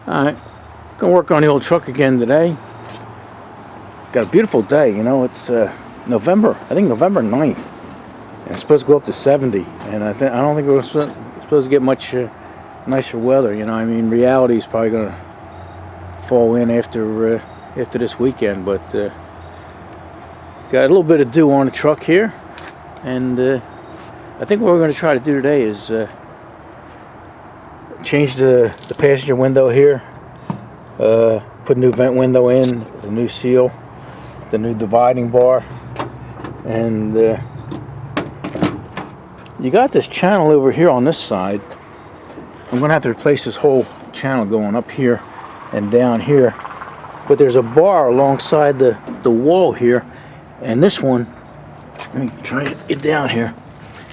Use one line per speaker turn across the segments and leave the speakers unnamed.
Alright, gonna work on the old truck again today. Got a beautiful day, you know, it's November 9th. And it's supposed to go up to 70. And I don't think we're supposed to get much nicer weather, you know. I mean, reality is probably gonna fall in after this weekend, but got a little bit to do on the truck here. And I think what we're going to try to do today is change the passenger window here, put a new vent window in, the new seal, the new dividing bar, and you got this channel over here on this side. I'm going to have to replace this whole channel going up here and down here, but there's a bar alongside the wall here, and this one, let me try to get down here.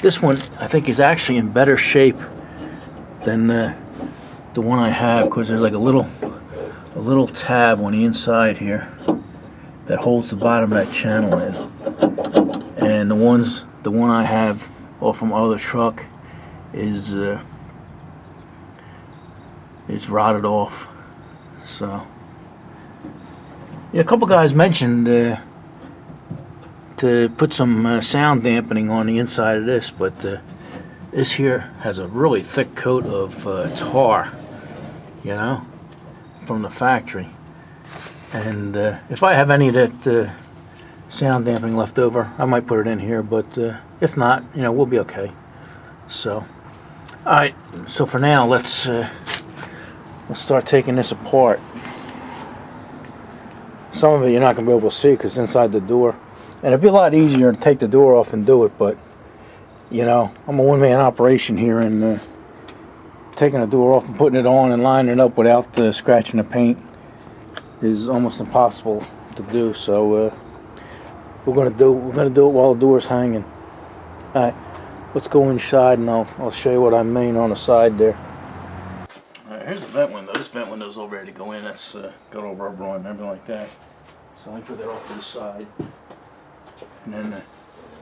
This one I think is actually in better shape than the one I have, because there's like a little tab on the inside here that holds the bottom of that channel in. And the one I have off from my other truck is rotted off. So yeah, a couple guys mentioned to put some sound dampening on the inside of this, but this here has a really thick coat of tar, you know, from the factory. And if I have any of that sound dampening left over, I might put it in here, but if not, you know, we'll be okay. So alright, so for now let's start taking this apart. Some of it you're not going to be able to see because it's inside the door. And it'd be a lot easier to take the door off and do it, but, you know, I'm a one-man operation here, and taking the door off and putting it on and lining it up without scratching the paint is almost impossible to do. So we're gonna do it while the door's hanging. All right, let's go inside, and I'll show you what I mean on the side there. All right, here's the vent window. This vent window's all ready to go in. That's got all rubber on it and everything like that. So let me put that off to the side. And then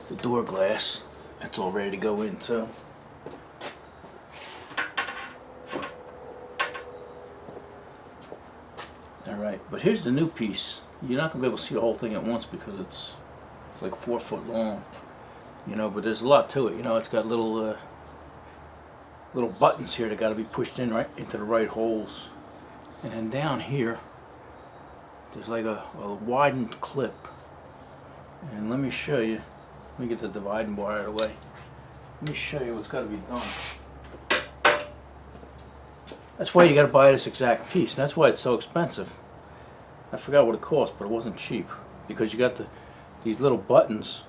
the door glass, that's all ready to go in too. Alright, but here's the new piece. You're not going to be able to see the whole thing at once because it's like 4 foot long. You know, but there's a lot to it. You know, it's got little buttons here that got to be pushed in right into the right holes. And then down here, there's like a widened clip. And let me show you. Let me get the dividing bar out of the way. Let me show you what's got to be done. That's why you got to buy this exact piece. And that's why it's so expensive. I forgot what it cost, but it wasn't cheap, because you got these little buttons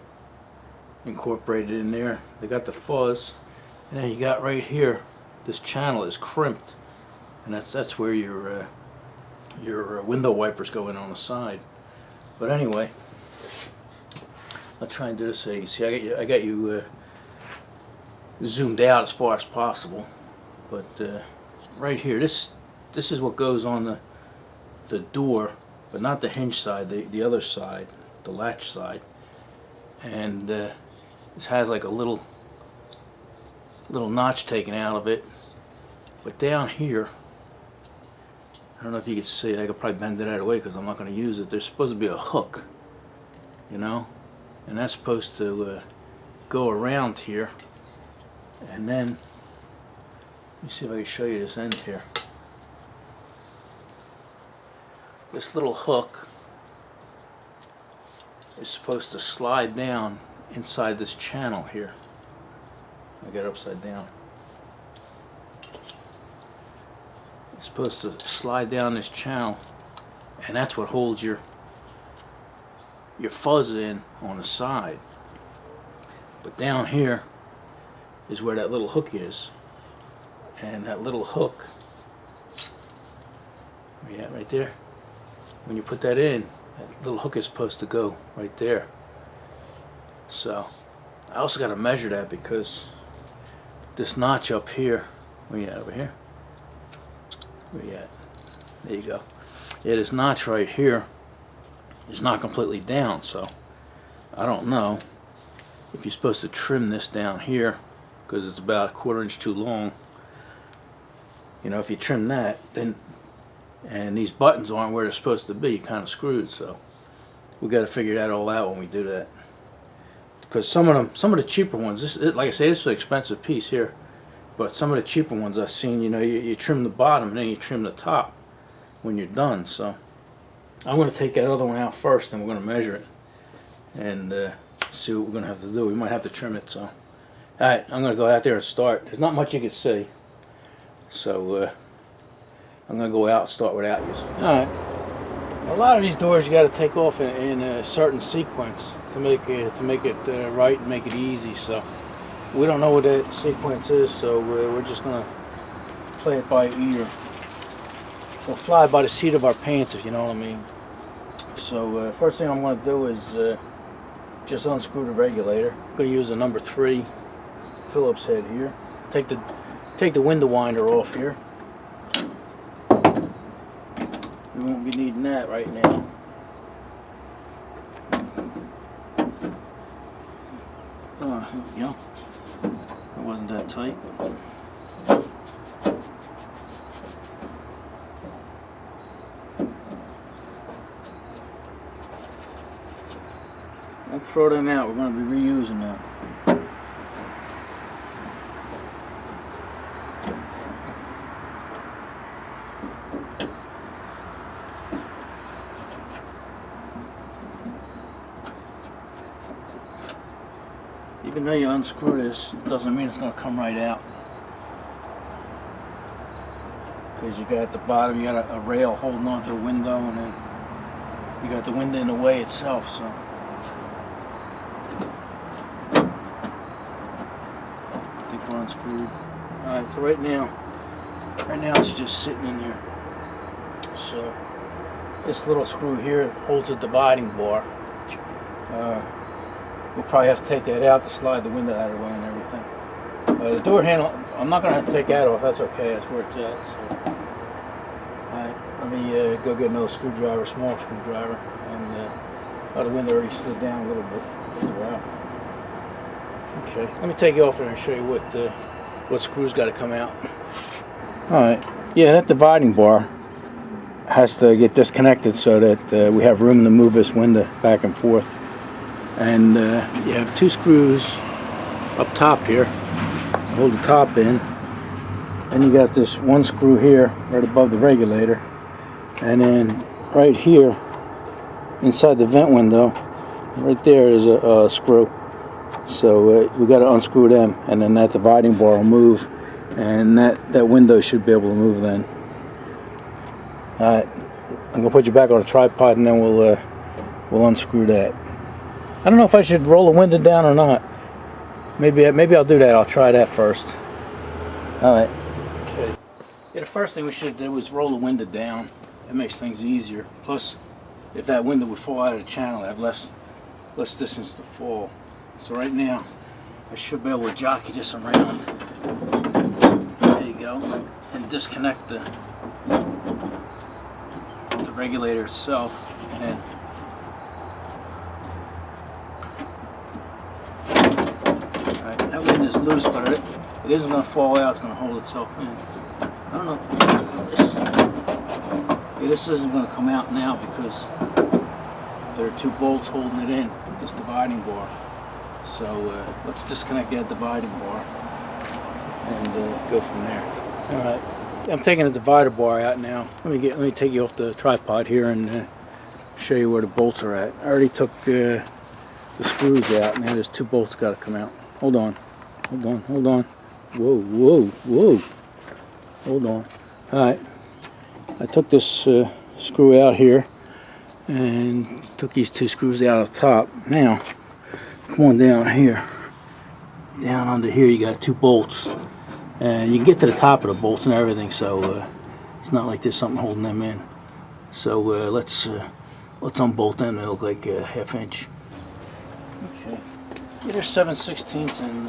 incorporated in there. They got the fuzz, and then you got right here. This channel is crimped, and that's where your window wipers go in on the side. But anyway. I'll try and do this so you can see. I got you zoomed out as far as possible, but right here, this is what goes on the door, but not the hinge side, the other side, the latch side. And this has like a little notch taken out of it, but down here, I don't know if you can see. I could probably bend it out of the way because I'm not going to use it. There's supposed to be a hook, you know. And that's supposed to go around here, and then let me see if I can show you this end here. This little hook is supposed to slide down inside this channel here. I got it upside down. It's supposed to slide down this channel, and that's what holds your fuzz in on the side. But down here is where that little hook is, and that little hook, yeah, right there, when you put that in, that little hook is supposed to go right there. So I also got to measure that, because this notch up here, where you at over here, where you at, there you go, yeah, this notch right here is not completely down, so I don't know if you're supposed to trim this down here, because it's about 1/4 inch too long. You know, if you trim that, then and these buttons aren't where they're supposed to be, kind of screwed. So we got to figure that all out when we do that. Because some of the cheaper ones, like I say, this is an expensive piece here, but some of the cheaper ones I've seen, you know, you trim the bottom and then you trim the top when you're done. So I'm going to take that other one out first, and we're going to measure it and see what we're going to have to do. We might have to trim it. So, all right, I'm going to go out there and start. There's not much you can see, so I'm going to go out and start without you. All right. A lot of these doors you got to take off in a certain sequence to make it right and make it easy. So we don't know what that sequence is, so we're just gonna play it by ear. We'll fly by the seat of our pants, if you know what I mean. So first thing I'm gonna do is just unscrew the regulator. I'm gonna use a number 3 Phillips head here. Take the window winder off here. We won't be needing that right now. Oh, here we go. It wasn't that tight. Don't throw them out. We're going to be reusing them. Even though you unscrew this, it doesn't mean it's going to come right out. Because you got at the bottom, you got a rail holding onto the window, and then you got the window in the way itself. So I think we're unscrewed. All right, so right now it's just sitting in there. So this little screw here holds a dividing bar. We'll probably have to take that out to slide the window out of the way and everything. The door handle, I'm not going to have to take that off. That's okay. That's where it's at. So, alright, let me go get another screwdriver, small screwdriver, and the window already slid down a little bit. Wow. Okay, let me take it off there and show you what screws got to come out. Alright, yeah, that dividing bar has to get disconnected so that we have room to move this window back and forth. And you have 2 screws up top here, hold the top in, and you got this 1 screw here right above the regulator, and then right here inside the vent window, right there is a screw. So we got to unscrew them, and then that dividing bar will move, and that window should be able to move then. Alright, I'm gonna put you back on a tripod, and then we'll unscrew that. I don't know if I should roll the window down or not. Maybe I'll do that. I'll try that first. Alright. Okay. Yeah, the first thing we should do is roll the window down. It makes things easier. Plus, if that window would fall out of the channel, I have less distance to fall. So right now, I should be able to jockey this around. There you go. And disconnect the regulator itself. And then that wind is loose, but it isn't going to fall out. It's going to hold itself in. I don't know. This isn't going to come out now because there are 2 bolts holding it in, this dividing bar. So let's disconnect that dividing bar and go from there. All right, I'm taking the divider bar out now. Let me take you off the tripod here and show you where the bolts are at. I already took the screws out. Now there's 2 bolts got to come out. Hold on. Whoa. Hold on. Alright. I took this screw out here and took these 2 screws out of the top. Now, come on down here. Down under here you got 2 bolts. And you can get to the top of the bolts and everything, so it's not like there's something holding them in. So let's unbolt them. They look like a 1/2 inch. Okay. Yeah, they're 7/16, and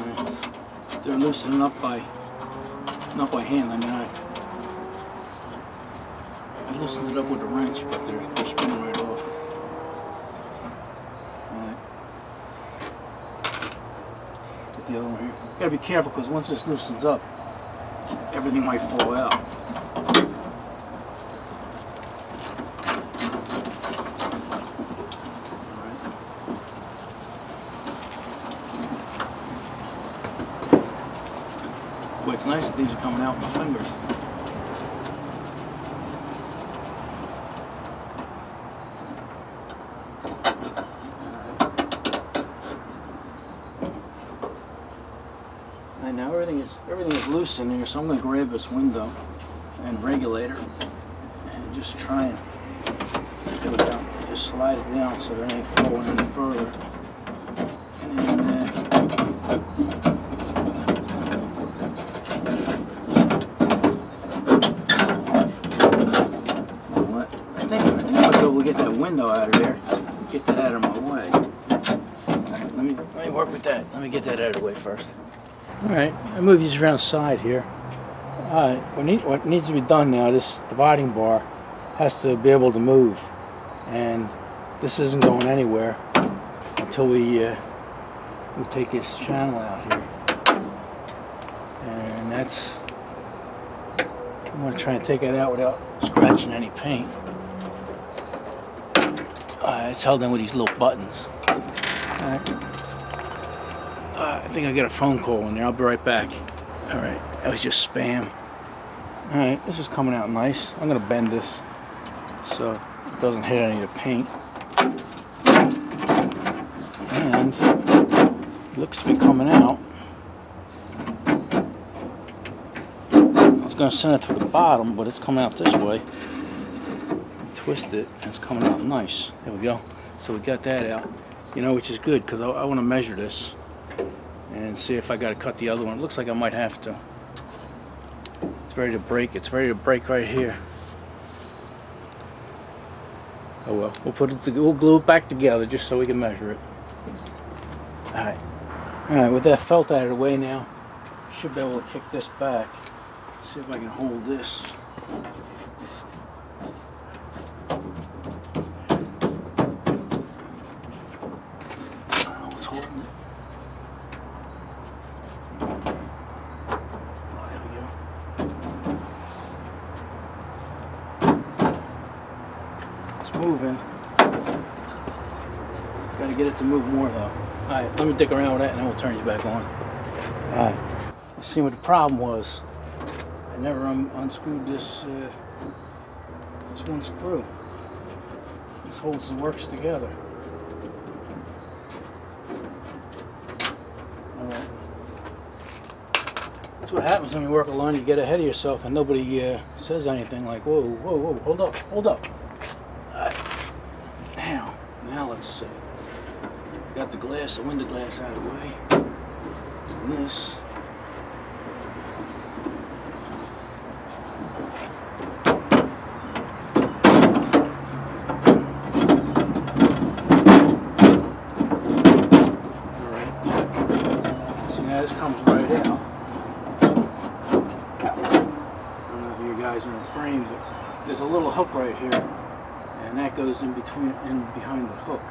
they're loosening up not by hand. I mean, I loosened it up with a wrench, but they're spinning right off. Alright. Put the other one here. Gotta be careful because once this loosens up, everything might fall out. It's nice that these are coming out with my fingers. And now everything is loose in here, so I'm going to grab this window and regulator and just try and there we go. Just slide it down so that it ain't falling any further. And then I think I'll be able to get that window out of there. Get that out of my way. Alright, let me work with that. Let me get that out of the way first. Alright, I move these around the side here. What needs to be done now, this dividing bar has to be able to move. And this isn't going anywhere until we take this channel out here. And that's, I'm going to try and take it out without scratching any paint. It's held in with these little buttons. I think I got a phone call in there. I'll be right back. Alright, that was just spam. Alright, this is coming out nice. I'm going to bend this so it doesn't hit any of the paint. And it looks to be coming out. I was going to send it through the bottom, but it's coming out this way. Twist it, and it's coming out nice. There we go. So we got that out. You know, which is good, because I want to measure this and see if I got to cut the other one. It looks like I might have to. It's ready to break. It's ready to break right here. Oh well, we'll glue it back together just so we can measure it. Alright, with that felt out of the way now, should be able to kick this back. See if I can hold this. I don't know what's holding it. Oh, there we go. It's moving. Gotta get it to move more though. Alright, let me dig around with that and then we'll turn you back on. Alright, you see what the problem was. I never unscrewed this one screw. This holds the works together. Alright. That's what happens when you work alone. You get ahead of yourself and nobody says anything like, whoa, whoa, whoa, hold up, hold up. Now let's see. Got the glass, the window glass out of the way. And this. Alright. See, now this comes right out. I don't know if you guys are in frame, but there's a little hook right here. And that goes in between and behind the hook.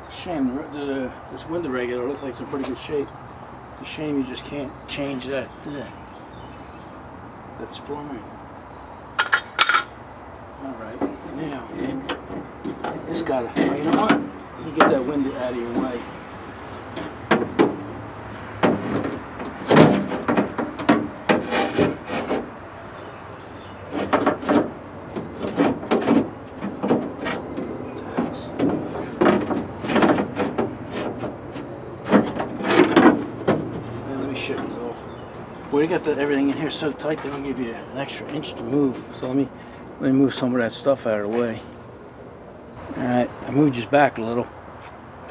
It's a shame this window regulator looks like it's in pretty good shape. It's a shame you just can't change that spline. Alright, now it's gotta, oh, you know what? Let me get that window out of your way. We got everything in here so tight they don't give you an extra inch to move. So let me move some of that stuff out of the way. Alright, I moved just back a little.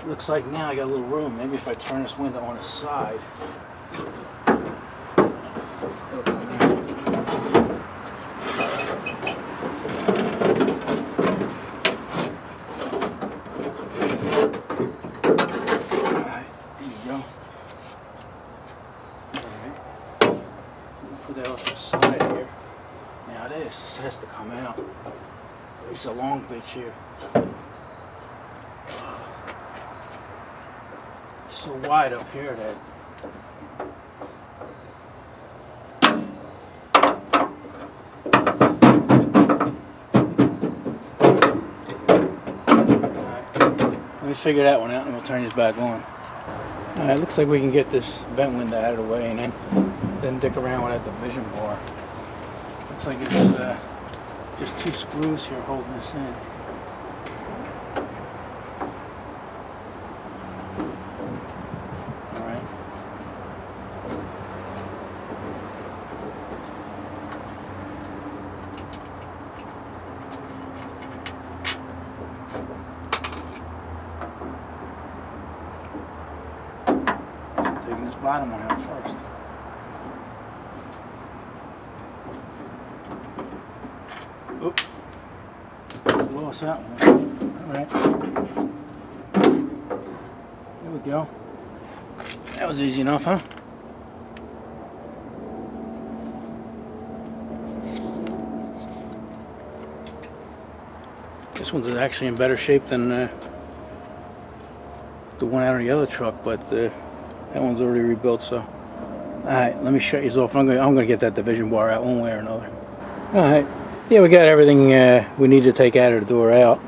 Looks like now I got a little room. Maybe if I turn this window on its side. It'll come out. Alright, there you go. Put that off the side here. Now this has to come out. It's a long bitch here. It's so wide up here that Alright. Let me figure that one out and we'll turn this back on. Alright, looks like we can get this vent window out of the way and then dick around with that division bar. Looks like it's just 2 screws here holding this in. Alright. Taking this bottom one out first. Oop. Lost that one. Alright. There we go. That was easy enough, huh? This one's actually in better shape than the one out of the other truck, but that one's already rebuilt. So, alright, let me shut these off. I'm gonna get that division bar out one way or another. Alright. Yeah, we got everything we need to take out of the door out.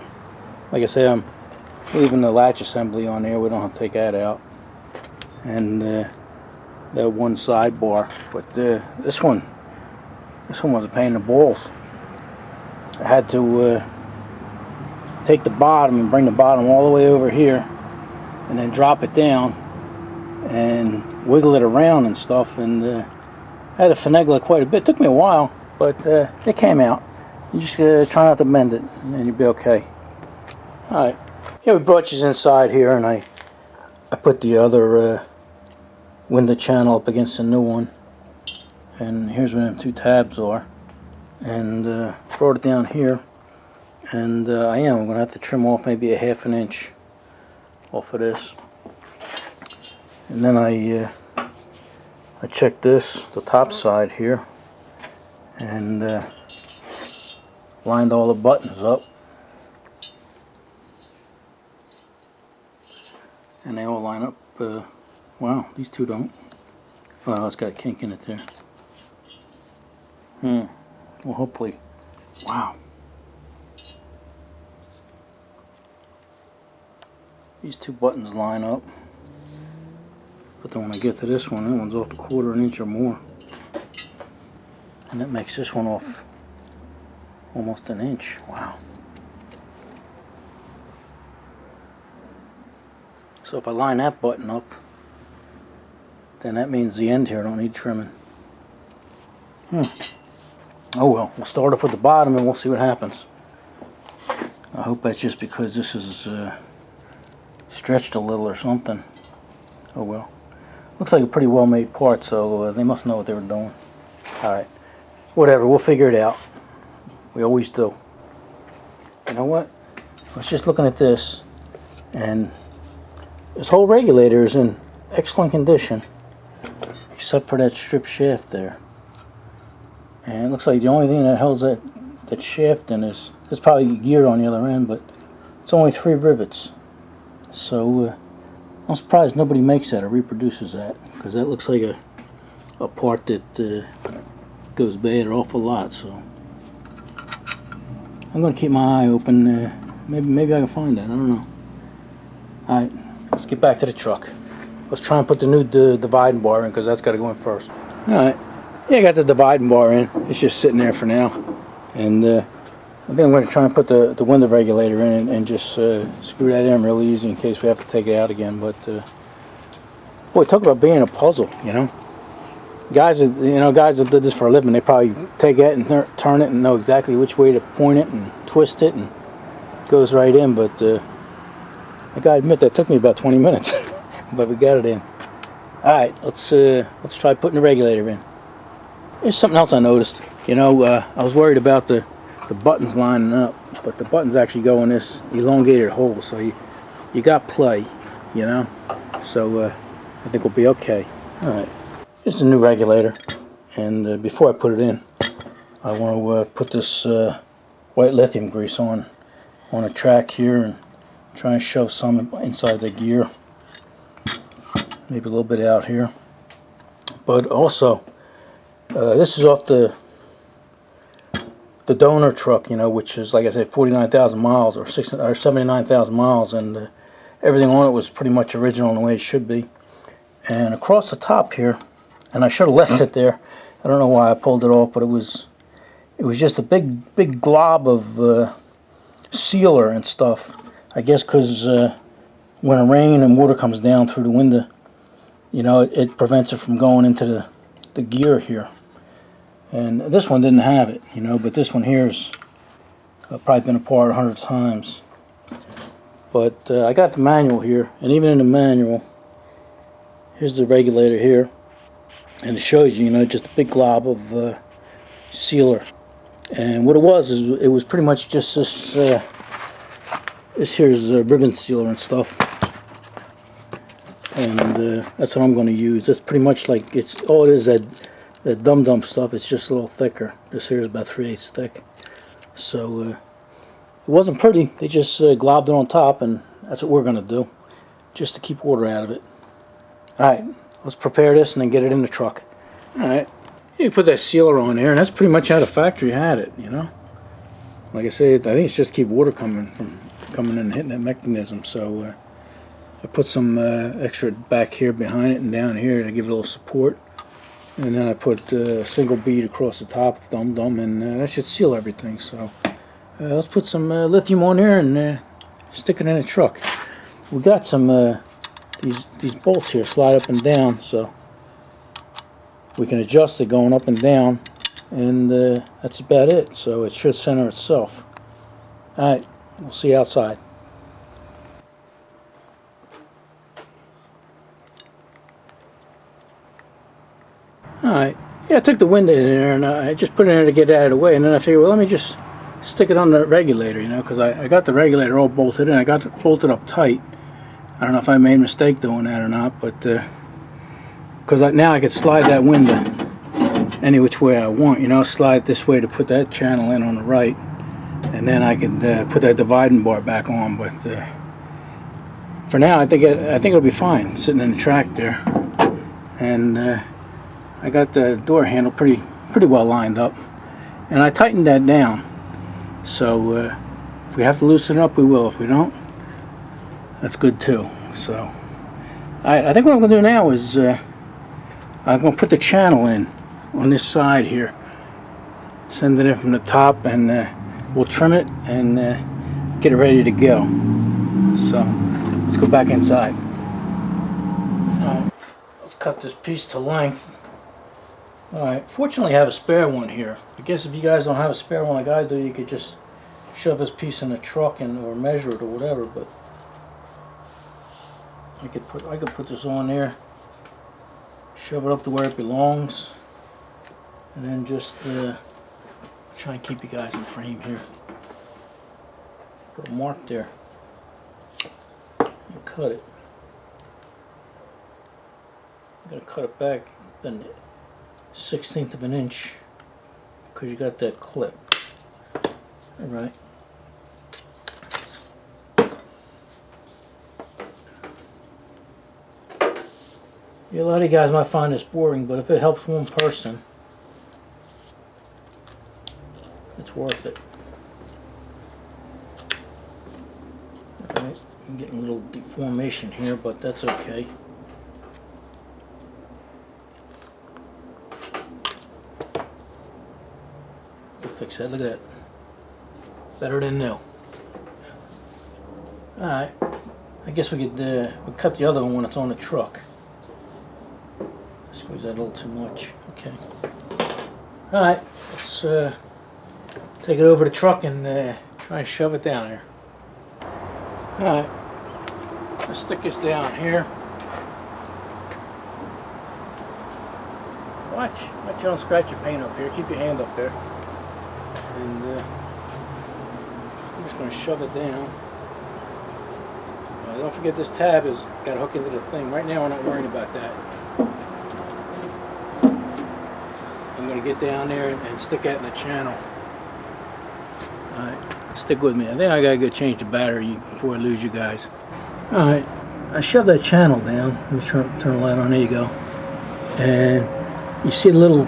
Like I said, I'm leaving the latch assembly on there. We don't have to take that out. And that one side bar. But this one was a pain in the balls. I had to take the bottom and bring the bottom all the way over here, and then drop it down and wiggle it around and stuff. And I had to finagle it quite a bit. It took me a while, but it came out. You just try not to bend it, and you'll be okay. Alright, yeah, we brought you inside here, and I put the other window channel up against the new one. And here's where them 2 tabs are. And brought it down here. And I'm going to have to trim off maybe a ½ an inch off of this. And then I checked this, the top side here, and lined all the buttons up, and they all line up. Wow, these 2 don't. Well, it's got a kink in it there. Well, hopefully. Wow. These 2 buttons line up, but then when I get to this one, that one's off a ½ inch or more, and that makes this one off almost an inch. Wow. So if I line that button up, then that means the end here don't need trimming. Oh well, we'll start off with the bottom and we'll see what happens. I hope that's just because this is stretched a little or something. Oh well. Looks like a pretty well made part, so they must know what they were doing. Alright. Whatever, we'll figure it out. We always do. You know what? I was just looking at this, and this whole regulator is in excellent condition, except for that strip shaft there. And it looks like the only thing that holds that shaft in is, it's probably geared on the other end, but it's only 3 rivets. So I'm surprised nobody makes that or reproduces that, because that looks like a part that goes bad an awful lot. So I'm going to keep my eye open. Maybe I can find that. I don't know. Alright, let's get back to the truck. Let's try and put the new dividing bar in, because that's got to go in first. Alright, yeah, I got the dividing bar in. It's just sitting there for now. And I think I'm going to try and put the window regulator in and just screw that in really easy in case we have to take it out again. But boy, talk about being a puzzle, you know. Guys that did this for a living, they probably take it and turn it and know exactly which way to point it and twist it, and it goes right in. But I gotta admit that took me about 20 minutes, but we got it in. All right, let's try putting the regulator in. There's something else I noticed. You know, I was worried about the buttons lining up, but the buttons actually go in this elongated hole, so you got play, you know. So I think we'll be okay. All right. This is a new regulator, and before I put it in, I want to put this white lithium grease on a track here and try and shove some inside the gear, maybe a little bit out here. But also, this is off the donor truck, you know, which is, like I said, 49,000 miles or 79,000 miles, and everything on it was pretty much original in the way it should be. And across the top here, and I should have left it there. I don't know why I pulled it off, but it was just a big glob of sealer and stuff. I guess because when rain and water comes down through the window, you know, it prevents it from going into the gear here. And this one didn't have it, you know, but this one here's probably been apart 100 times. But I got the manual here, and even in the manual, here's the regulator here, and it shows you, you know, just a big glob of sealer. And what it was is it was pretty much just this this here's ribbon sealer and stuff, and that's what I'm going to use. That's pretty much like it's all it is, that dum-dum stuff. It's just a little thicker. This here is about 3/8 thick, so it wasn't pretty. They just globbed it on top, and that's what we're going to do, just to keep water out of it. Alright, let's prepare this and then get it in the truck. Alright, you put that sealer on there, and that's pretty much how the factory had it, you know. Like I said, I think it's just to keep water coming in and hitting that mechanism. So I put some extra back here behind it and down here to give it a little support. And then I put a single bead across the top of dum-dum, and that should seal everything. So let's put some lithium on there and stick it in the truck. We got some these bolts here slide up and down, so we can adjust it going up and down, and that's about it. So it should center itself. Alright, we'll see you outside. Alright, yeah, I took the window in there and I just put it in there to get it out of the way, and then I figured, well, let me just stick it on the regulator, you know, because I got the regulator all bolted in. I got it bolted up tight. I don't know if I made a mistake doing that or not, but because now I could slide that window any which way I want, you know, slide it this way to put that channel in on the right, and then I could put that dividing bar back on. But for now, I think it'll be fine sitting in the track there, and I got the door handle pretty well lined up, and I tightened that down. So if we have to loosen it up, we will. If we don't, that's good too. So I think what I'm going to do now is I'm going to put the channel in on this side here, send it in from the top, and we'll trim it and get it ready to go. So let's go back inside. Alright, let's cut this piece to length. Alright, fortunately I have a spare one here. I guess if you guys don't have a spare one like I do, you could just shove this piece in the truck and or measure it or whatever, but I could put this on there, shove it up to where it belongs, and then just try and keep you guys in frame here. Put a mark there and cut it. I'm going to cut it back then 1/16 of an inch because you got that clip. Alright. Yeah, a lot of you guys might find this boring, but if it helps one person, it's worth it. Alright, I'm getting a little deformation here, but that's okay. We'll fix that. Look at that. Better than new. Alright, I guess we could we'll cut the other one when it's on the truck. Squeeze that a little too much. Okay. Alright, let's take it over the truck and try and shove it down here. Alright, let's stick this down here. Watch you don't scratch your paint up here. Keep your hand up there. And I'm just going to shove it down. Don't forget this tab has got to hook into the thing. Right now we're not worried about that. I'm going to get down there and stick that in the channel. Alright, stick with me. I think I got to go change the battery before I lose you guys. Alright, I shoved that channel down. Let me turn the light on. There you go. And you see the little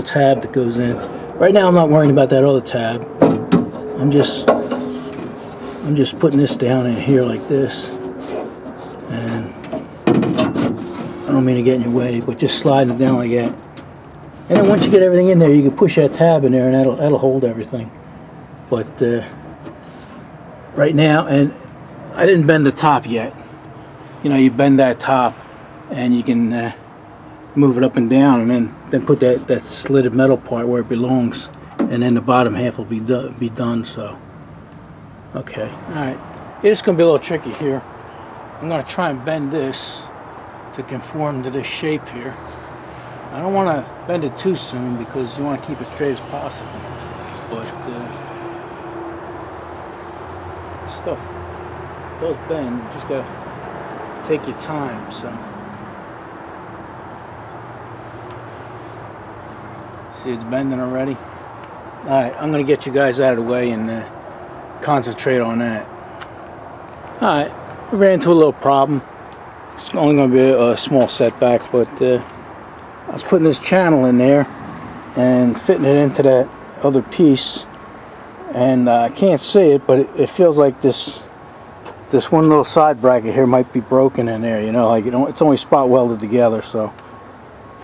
tab that goes in. Right now I'm not worrying about that other tab. I'm just putting this down in here like this. don't mean to get in your way, but just slide it down like that. And then once you get everything in there, you can push that tab in there, and that'll hold everything. But right now, and I didn't bend the top yet. You know, you bend that top, and you can move it up and down, and then put that slitted metal part where it belongs, and then the bottom half will be done. So, okay, all right. It's going to be a little tricky here. I'm going to try and bend this to conform to this shape here. I don't want to bend it too soon because you want to keep it straight as possible. But stuff does bend. You just got to take your time. So, see, it's bending already. All right, I'm going to get you guys out of the way and concentrate on that. All right, we ran into a little problem. It's only going to be a small setback, but I was putting this channel in there and fitting it into that other piece, and I can't see it, but it feels like this one little side bracket here might be broken in there. You know, like it's only spot welded together, so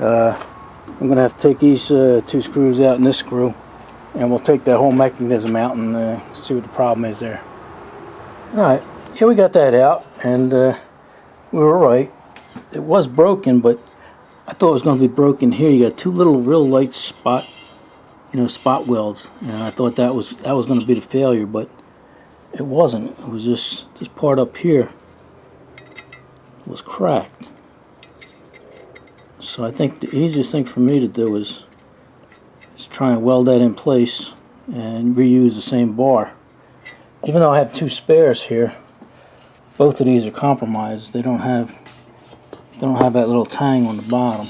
I'm going to have to take these two screws out and this screw, and we'll take that whole mechanism out and see what the problem is there. All right. Yeah, we got that out, and we were right. It was broken, but I thought it was going to be broken here. You got two little real light spot welds, and I thought that was going to be the failure, but it wasn't. It was just this part up here was cracked. So I think the easiest thing for me to do is try and weld that in place and reuse the same bar. Even though I have two spares here, both of these are compromised. They don't have that little tang on the bottom.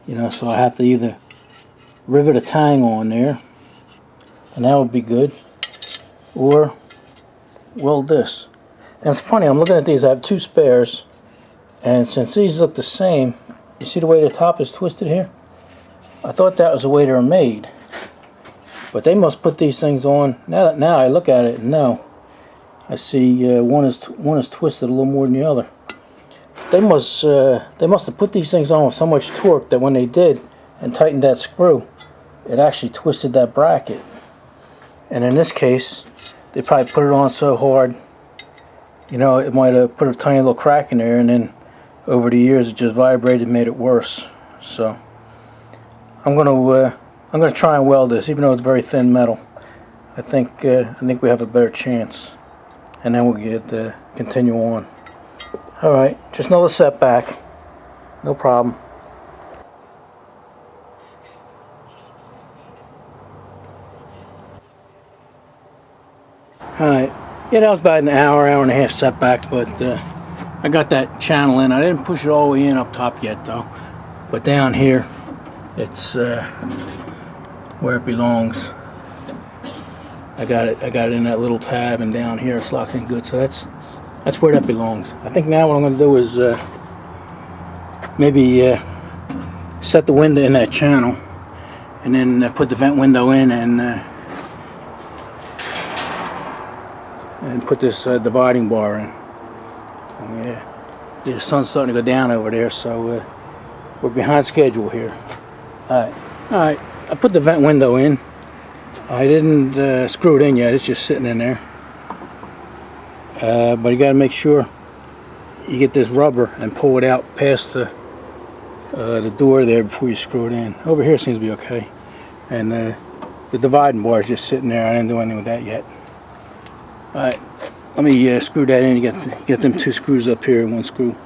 You know, so I have to either rivet a tang on there, and that would be good, or weld this. And it's funny, I'm looking at these, I have two spares, and since these look the same, you see the way the top is twisted here? I thought that was the way they were made. But they must put these things on. Now I look at it and no, I see one is twisted a little more than the other. They must have put these things on with so much torque that when they did and tightened that screw, it actually twisted that bracket. And in this case, they probably put it on so hard, you know, it might have put a tiny little crack in there, and then over the years it just vibrated and made it worse. So I'm gonna try and weld this, even though it's very thin metal. I think we have a better chance, and then we'll get continue on. All right, just another setback, no problem. All right, yeah, that was about an hour and a half setback, but I got that channel in. I didn't push it all the way in up top yet, though. But down here, it's where it belongs. I got it in that little tab, and down here it's locked in good. So that's where that belongs. I think now what I'm going to do is maybe set the window in that channel, and then put the vent window in, and put this dividing bar in. Yeah, the sun's starting to go down over there, so we're behind schedule here. All right. I put the vent window in. I didn't screw it in yet. It's just sitting in there. But you got to make sure you get this rubber and pull it out past the door there before you screw it in. Over here seems to be okay. And the dividing bar is just sitting there. I didn't do anything with that yet. All right. Let me screw that in. You get them two screws up here, one screw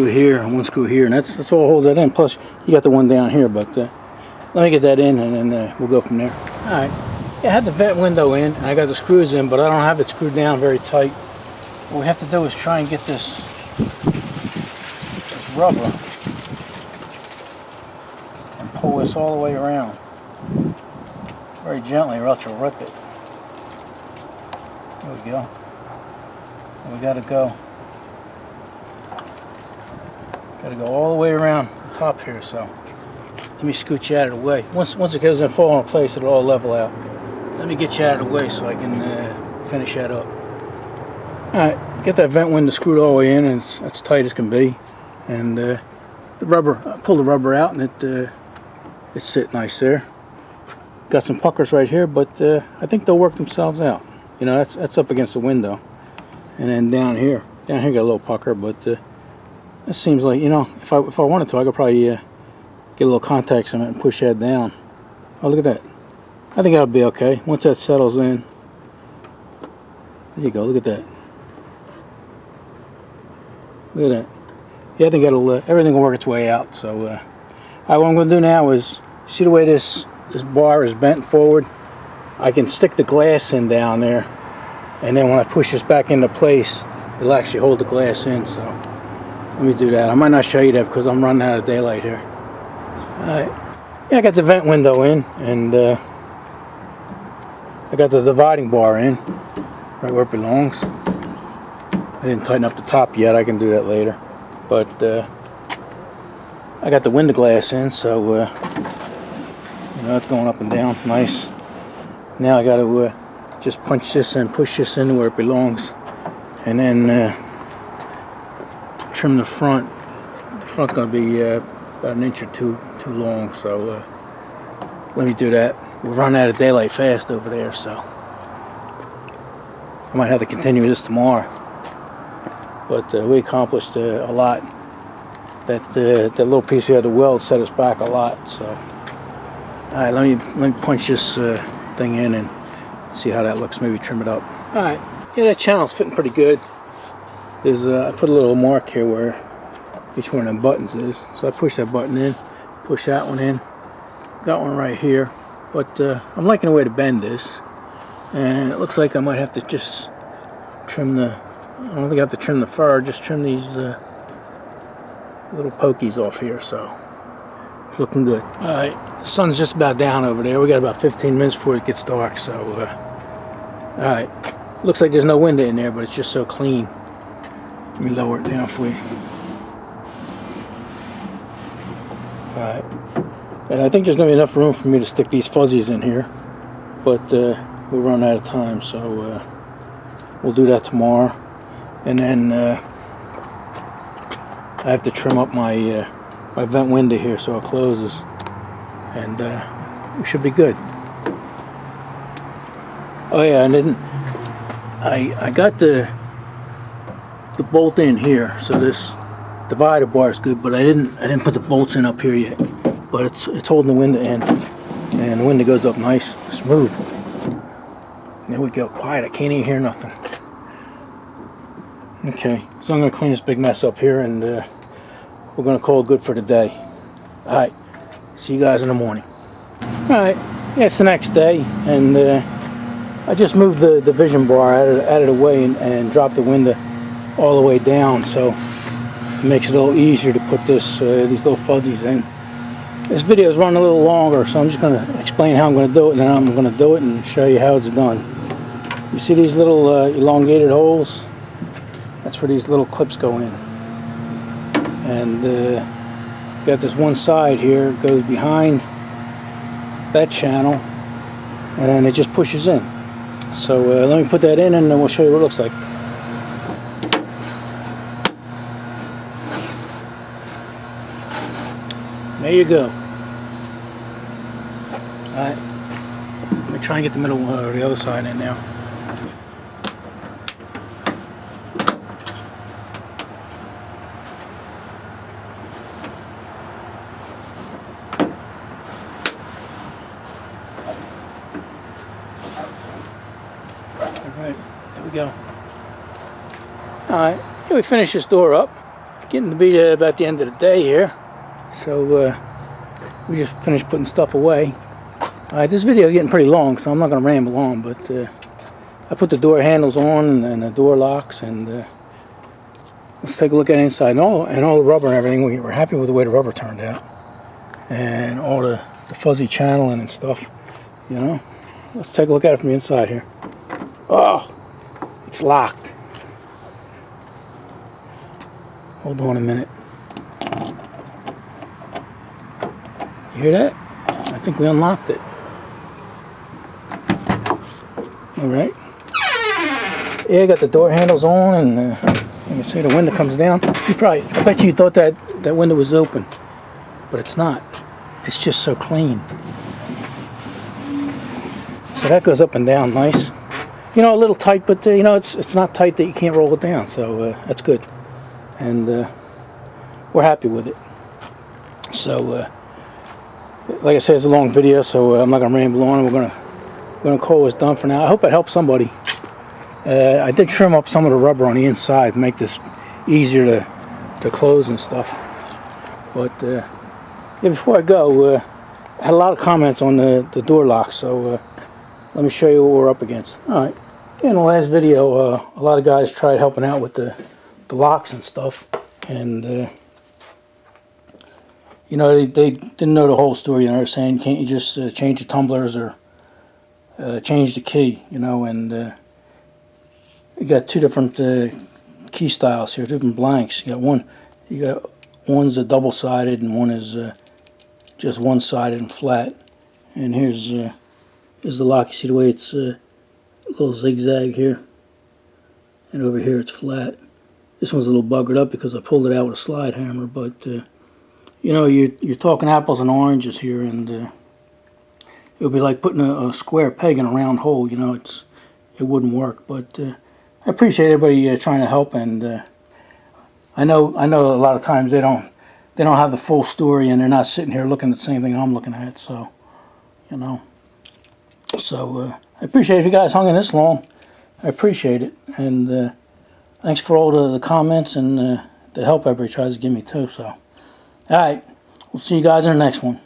here, and one screw here, and that's all holds that in. Plus, you got the one down here, but let me get that in, and then we'll go from there. All right. Yeah, I had the vent window in, and I got the screws in, but I don't have it screwed down very tight. What we have to do is try and get this rubber and pull this all the way around very gently, or else you'll rip it. There we go. We gotta go all the way around the top here. So let me scoot you out of the way. Once it goes and fall in place, it'll all level out. Let me get you out of the way so I can finish that up. All right, get that vent window screwed all the way in, and it's tight as can be. And the rubber, I pulled the rubber out, and it's sit nice there. Got some puckers right here, but I think they'll work themselves out. You know, that's up against the window. And then down here got a little pucker, but it seems like, you know, if I wanted to, I could probably get a little contact cement and push that down. Oh, look at that. I think that'll be okay once that settles in. There you go. Look at that. Look at that. Yeah, I think everything will work its way out. So, what I'm going to do now is, see the way this bar is bent forward? I can stick the glass in down there, and then when I push this back into place, it'll actually hold the glass in. So, let me do that. I might not show you that because I'm running out of daylight here. Alright. Yeah, I got the vent window in, and I got the dividing bar in, right where it belongs. I didn't tighten up the top yet. I can do that later. But I got the window glass in, so you know, it's going up and down nice. Now I got to just punch this and push this in where it belongs, and then trim the front. The front's going to be about an inch or two too long, so let me do that. We're running out of daylight fast over there, so I might have to continue this tomorrow. But we accomplished a lot. That little piece here of the weld set us back a lot. So, all right, let me punch this thing in and see how that looks. Maybe trim it up. All right, yeah, that channel's fitting pretty good. There's I put a little mark here where each one of them buttons is. So I push that button in, push that one in. Got one right here. But I'm liking the way the bend is, and it looks like I might have to just trim the. I don't think I have to trim the fur, just trim these little pokies off here, so it's looking good. Alright, the sun's just about down over there. We got about 15 minutes before it gets dark, so alright. Looks like there's no window in there, but it's just so clean. Let me lower it down for you. Alright. And I think there's going to be enough room for me to stick these fuzzies in here, but we'll run out of time, so we'll do that tomorrow. And then I have to trim up my my vent window here so it closes, and we should be good. Oh yeah, and then I got the bolt in here, so this divider bar is good, but I didn't put the bolts in up here yet. But it's holding the window in, and the window goes up nice, smooth. There we go, quiet. I can't even hear nothing. Okay, so I'm going to clean this big mess up here, and we're going to call it good for the day. Alright, see you guys in the morning. Alright, yeah, it's the next day, and I just moved the division bar out of the way and dropped the window all the way down, so it makes it a little easier to put these little fuzzies in. This video is running a little longer, so I'm just going to explain how I'm going to do it, and then I'm going to do it and show you how it's done. You see these little elongated holes? That's where these little clips go in. And got this one side here, it goes behind that channel, and then it just pushes in. So let me put that in, and then we'll show you what it looks like. There you go. Alright, let me try and get the middle or the other side in now. Alright, there we go. Alright, here we finish this door up. Getting to be about the end of the day here. So we just finished putting stuff away. Alright, this video is getting pretty long, so I'm not going to ramble on, but I put the door handles on and the door locks, and let's take a look at it inside. And all the rubber and everything, we were happy with the way the rubber turned out. And all the fuzzy channeling and stuff, you know. Let's take a look at it from the inside here. Oh, it's locked. Hold on a minute. You hear that? I think we unlocked it. Alright. Yeah, got the door handles on, and You can see the window comes down. I bet you thought that window was open, but it's not. It's just so clean. So that goes up and down nice. You know, a little tight, but you know, it's not tight that you can't roll it down. So that's good, and we're happy with it. So, like I said, it's a long video, so I'm not gonna ramble on. We're gonna call this done for now. I hope it helps somebody. I did trim up some of the rubber on the inside, make this easier to close and stuff. But yeah, before I go, I had a lot of comments on the door lock, so let me show you what we're up against. All right, in the last video, a lot of guys tried helping out with the locks and stuff, and you know, they didn't know the whole story. You know, they're saying, can't you just change the tumblers or change the key? You know, and you got two different key styles here, different blanks. You got one's a double-sided and one is just one-sided and flat. And here's the lock. You see the way it's a little zigzag here, and over here it's flat. This one's a little buggered up because I pulled it out with a slide hammer, but you know, you're talking apples and oranges here, and it would be like putting a square peg in a round hole. You know, it wouldn't work. But I appreciate everybody trying to help, and I know a lot of times they don't have the full story, and they're not sitting here looking at the same thing I'm looking at. So, you know, so I appreciate if you guys hung in this long. I appreciate it, and thanks for all the comments and the help everybody tries to give me too. So, all right, we'll see you guys in the next one.